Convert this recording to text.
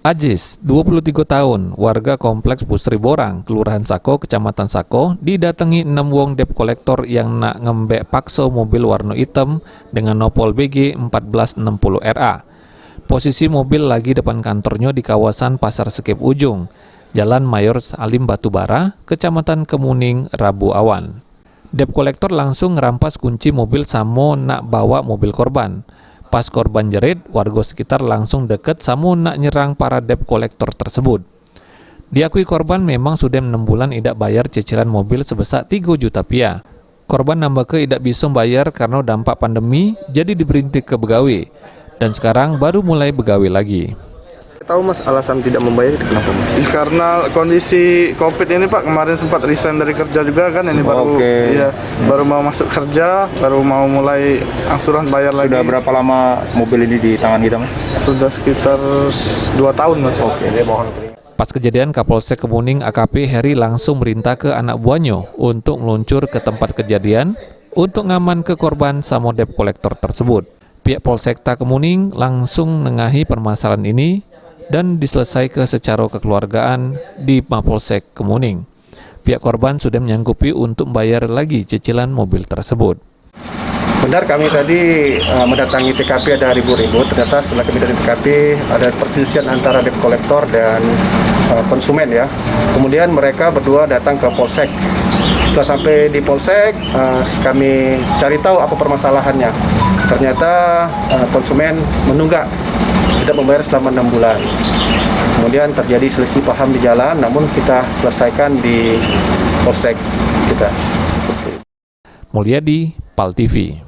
Ajis, 23 tahun, warga Kompleks Pusri Borang, Kelurahan Sako, Kecamatan Sako, didatangi 6 wong debt collector yang nak ngembek paksa mobil warna hitam dengan nopol BG 1460 RA. Posisi mobil lagi depan kantornya di kawasan Pasar Sekip Ujung, Jalan Mayor Salim Batubara, Kecamatan Kemuning, Rabu awan. Debt collector langsung ngerampas kunci mobil samo nak bawa mobil korban. Pas korban jerit, warga sekitar langsung deket samo nak nyerang para debt collector tersebut. Diakui korban memang sudah 6 bulan tidak bayar cicilan mobil sebesar 3 juta rupiah. Korban nambah ke tidak bisa bayar karena dampak pandemi, jadi diberhenti ke begawi. Dan sekarang baru mulai begawi lagi. Tahu Mas alasan tidak membayar itu kenapa Mas? Karena kondisi COVID ini Pak, kemarin sempat resign dari kerja juga kan, ini baru mau masuk kerja, baru mau mulai angsuran bayar lagi. Sudah berapa lama mobil ini di tangan kita Mas? Sudah sekitar 2 tahun Mas. Pas kejadian, Kapolsek Kemuning AKP Heri langsung merintah ke anak buahnya untuk meluncur ke tempat kejadian untuk ngaman ke korban sama debt collector tersebut. Pihak Polsekta Kemuning langsung nengahi permasalahan ini dan diselesaikan secara kekeluargaan di Mapolsek Kemuning. Pihak korban sudah menyanggupi untuk membayar lagi cicilan mobil tersebut. Benar, kami tadi mendatangi TKP ada ribut-ribut. Ternyata setelah kami dari TKP ada perselisihan antara debt collector dan konsumen ya. Kemudian mereka berdua datang ke Polsek. Setelah sampai di Polsek, kami cari tahu apa permasalahannya. Ternyata konsumen menunggak tidak membayar selama 6 bulan. Kemudian terjadi selisih paham di jalan, namun kita selesaikan di Polsek kita. Mulyadi, PAL TV.